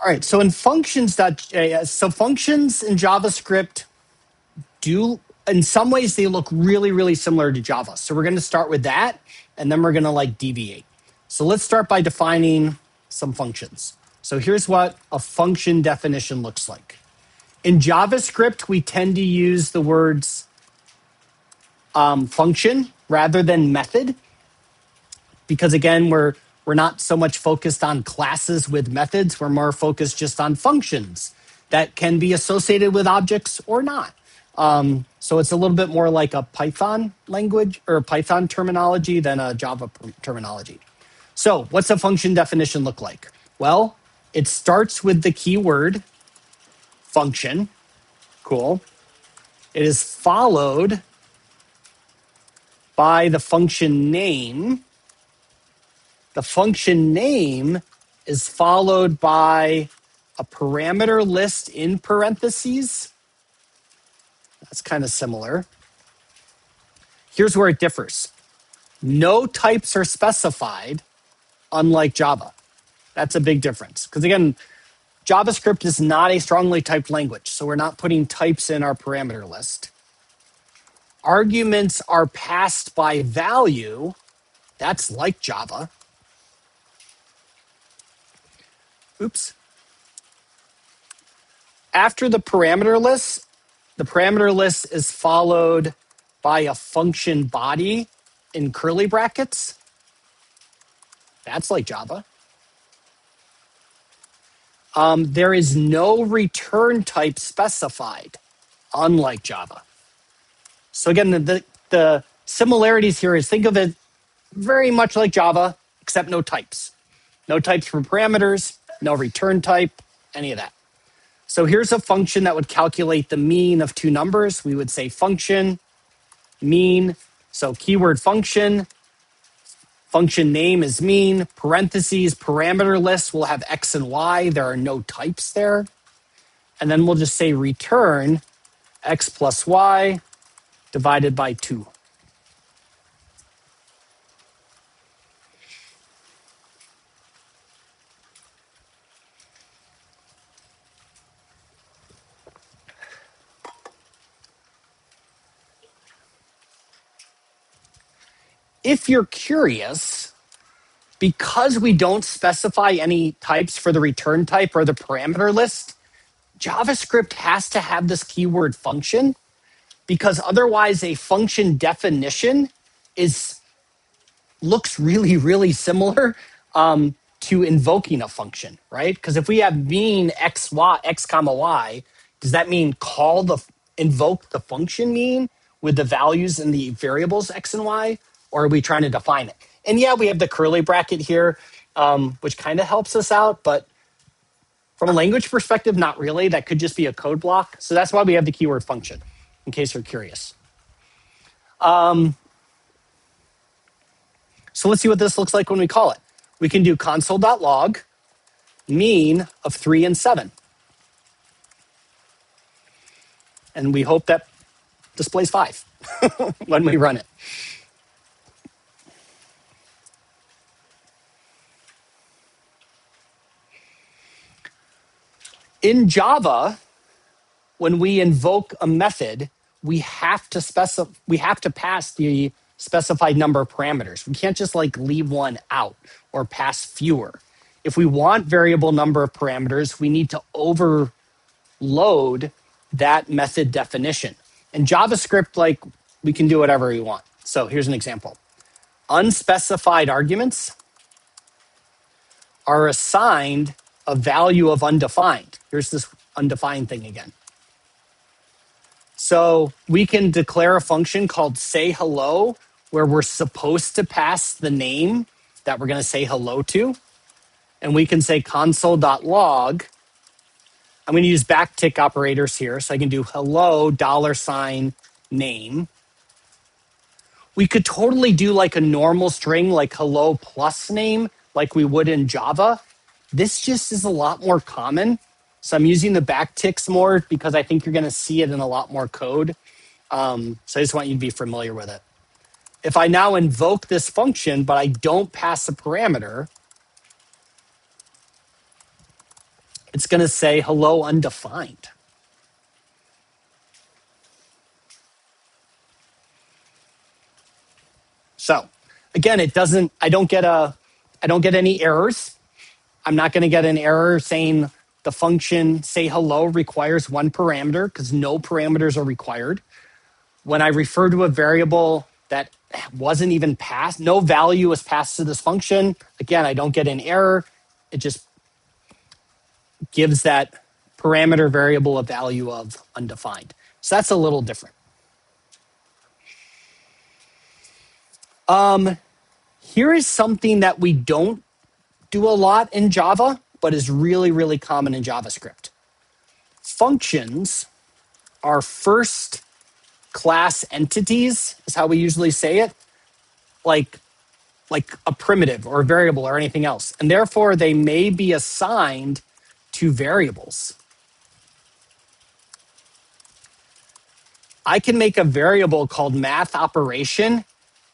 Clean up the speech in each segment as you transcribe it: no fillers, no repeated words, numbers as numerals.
All right, so in functions.js, so functions in JavaScript do, in some ways, they look really, really similar to Java. So we're going to start with that, and then we're going to like deviate. So let's start by defining some functions. So here's what a function definition looks like. In JavaScript, we tend to use the words function rather than method, because again, we're not so much focused on classes with methods. We're more focused just on functions that can be associated with objects or not. So it's a little bit more like a Python language or Python terminology than a Java terminology. So what's a function definition look like? Well, it starts with the keyword function. Cool. It is followed by the function name. The function name is followed by a parameter list in parentheses. That's kind of similar. Here's where it differs. No types are specified, unlike Java. That's a big difference. Because again, JavaScript is not a strongly typed language, so we're not putting types in our parameter list. Arguments are passed by value. That's like Java. Oops. After the parameter list is followed by a function body in curly brackets. That's like Java. There is no return type specified, unlike Java. So again, the similarities here is, think of it very much like Java, except no types. No types for parameters, no return type, any of that. So here's a function that would calculate the mean of two numbers. We would say function, mean. So keyword function name is mean, parentheses, parameter list will have X and Y. There are no types there. And then we'll just say return X plus Y divided by 2. If you're curious, because we don't specify any types for the return type or the parameter list, JavaScript has to have this keyword function, because otherwise a function definition looks really, really similar to invoking a function, right? Because if we have mean x comma y, does that mean invoke the function mean with the values in the variables x and y, or are we trying to define it? And yeah, we have the curly bracket here, which kind of helps us out, but from a language perspective, not really. That could just be a code block. So that's why we have the keyword function, in case you're curious. So let's see what this looks like when we call it. We can do console.log mean of 3 and 7. And we hope that displays 5 when we run it. In Java, when we invoke a method, we have to pass the specified number of parameters. We can't just like leave one out or pass fewer. If we want variable number of parameters, we need to overload that method definition. In JavaScript, like, we can do whatever we want. So here's an example. Unspecified arguments are assigned a value of undefined. Here's this undefined thing again. So we can declare a function called say hello, where we're supposed to pass the name that we're going to say hello to. And we can say console.log. I'm going to use backtick operators here. So I can do hello $name. We could totally do like a normal string, like hello plus name, like we would in Java. This just is a lot more common. So I'm using the backticks more because I think you're going to see it in a lot more code. So I just want you to be familiar with it. If I now invoke this function, but I don't pass a parameter, It's going to say hello undefined. So again, I don't get any errors. I'm not going to get an error saying the function say hello requires one parameter because no parameters are required. When I refer to a variable that wasn't even passed, no value was passed to this function, again, I don't get an error. It just gives that parameter variable a value of undefined. So that's a little different. Here is something that we don't do a lot in Java, but is really, really common in JavaScript. Functions are first class entities, is how we usually say it, like a primitive or a variable or anything else. And therefore, they may be assigned to variables. I can make a variable called math operation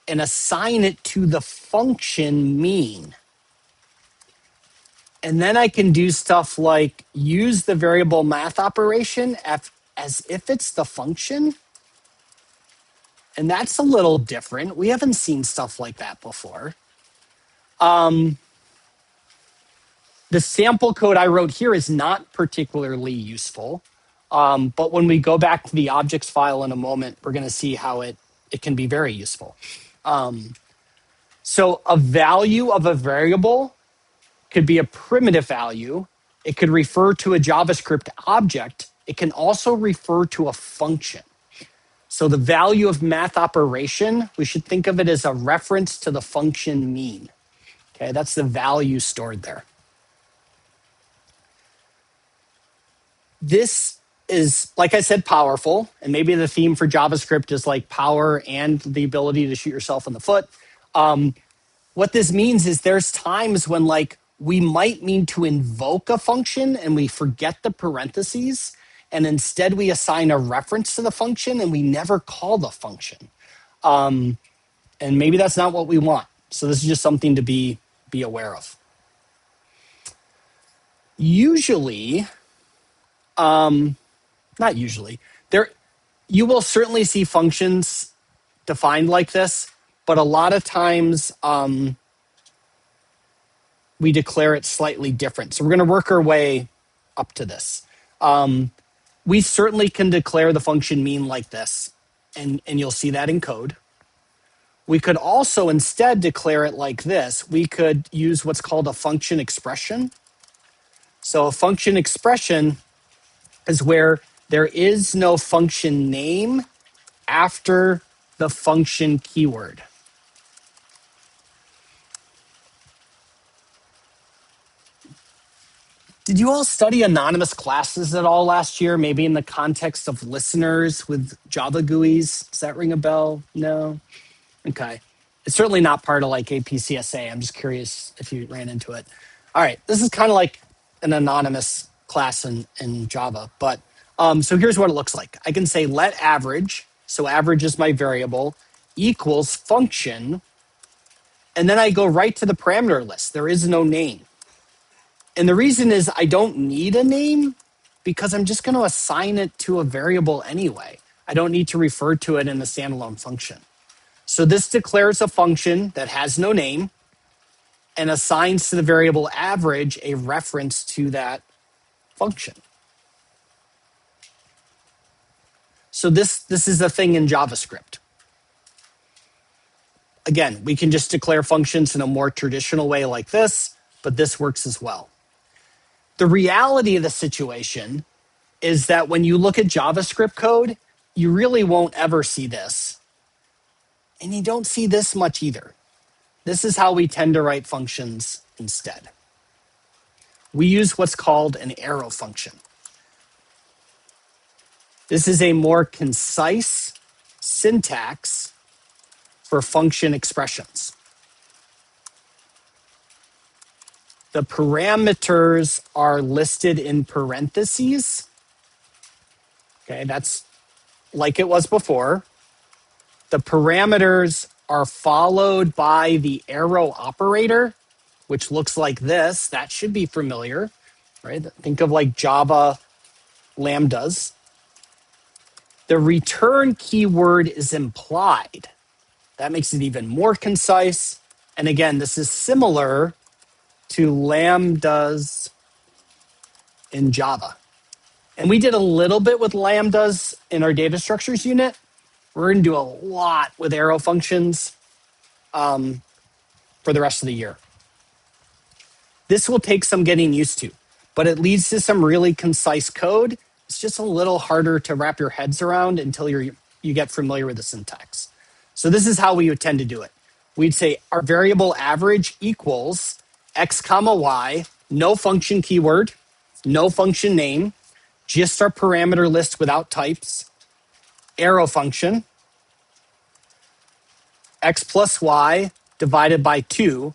and assign it to the function mean. And then I can do stuff like use the variable math operation as if it's the function. And that's a little different. We haven't seen stuff like that before. The sample code I wrote here is not particularly useful. But when we go back to the objects file in a moment, we're going to see how it can be very useful. So a value of a variable could be a primitive value. It could refer to a JavaScript object. It can also refer to a function. So the value of math operation, we should think of it as a reference to the function mean. Okay, that's the value stored there. This is, like I said, powerful. And maybe the theme for JavaScript is like power and the ability to shoot yourself in the foot. What this means is there's times when like we might mean to invoke a function and we forget the parentheses. And instead we assign a reference to the function and we never call the function. And maybe that's not what we want. So this is just something to be aware of. Usually, not usually, you will certainly see functions defined like this, but a lot of times we declare it slightly different. So we're going to work our way up to this. We certainly can declare the function mean like this, and you'll see that in code. We could also instead declare it like this. We could use what's called a function expression. So a function expression is where there is no function name after the function keyword. Did you all study anonymous classes at all last year? Maybe in the context of listeners with Java GUIs? Does that ring a bell? No? Okay. It's certainly not part of like APCSA. I'm just curious if you ran into it. All right. This is kind of like an anonymous class in Java. But so here's what it looks like. I can say let average, so average is my variable, equals function. And then I go right to the parameter list. There is no name. And the reason is I don't need a name because I'm just going to assign it to a variable anyway. I don't need to refer to it in a standalone function. So this declares a function that has no name and assigns to the variable average a reference to that function. So this is a thing in JavaScript. Again, we can just declare functions in a more traditional way like this, but this works as well. The reality of the situation is that when you look at JavaScript code, you really won't ever see this. And you don't see this much either. This is how we tend to write functions instead. We use what's called an arrow function. This is a more concise syntax for function expressions. The parameters are listed in parentheses. Okay, that's like it was before. The parameters are followed by the arrow operator, which looks like this. That should be familiar. right? Think of like Java lambdas. The return keyword is implied. That makes it even more concise. And again, this is similar to lambdas in Java. And we did a little bit with lambdas in our data structures unit. We're going to do a lot with arrow functions for the rest of the year. This will take some getting used to, but it leads to some really concise code. It's just a little harder to wrap your heads around until you get familiar with the syntax. So this is how we would tend to do it. We'd say our variable average equals x comma y, no function keyword, no function name, just our parameter list without types, arrow function, x plus y divided by 2,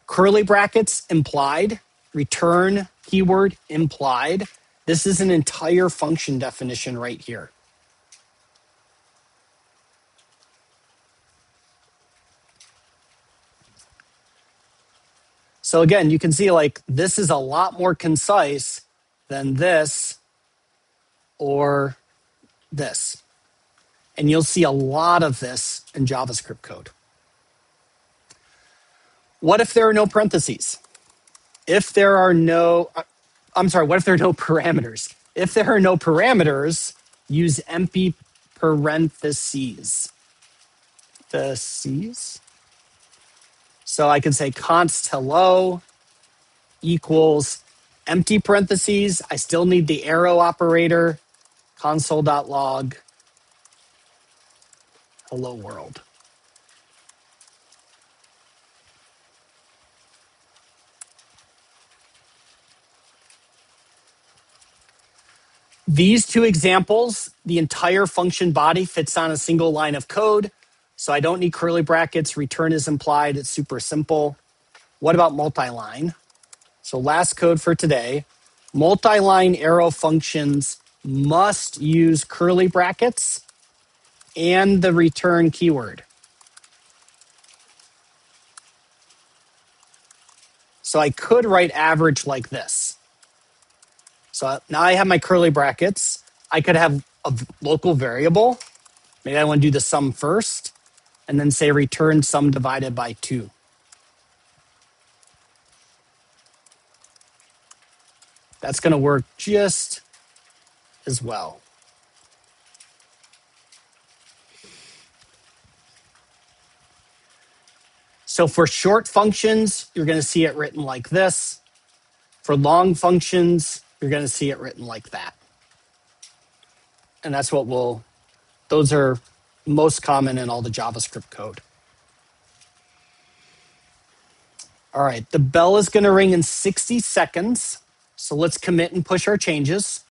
curly brackets implied, return keyword implied. This is an entire function definition right here. So again, you can see like this is a lot more concise than this or this. And you'll see a lot of this in JavaScript code. What if there are no parentheses? If there are no, what if there are no parameters? If there are no parameters, use empty parentheses. So I can say const hello equals empty parentheses. I still need the arrow operator, console.log, hello world. These two examples, the entire function body fits on a single line of code. So I don't need curly brackets. Return is implied. It's super simple. What about multi-line? So last code for today. Multi-line arrow functions must use curly brackets and the return keyword. So I could write average like this. So now I have my curly brackets. I could have a local variable. Maybe I want to do the sum first and then say return sum divided by 2. That's going to work just as well. So for short functions, you're going to see it written like this. For long functions, you're going to see it written like that. And that's what those are most common in all the JavaScript code. All right, the bell is going to ring in 60 seconds. So let's commit and push our changes.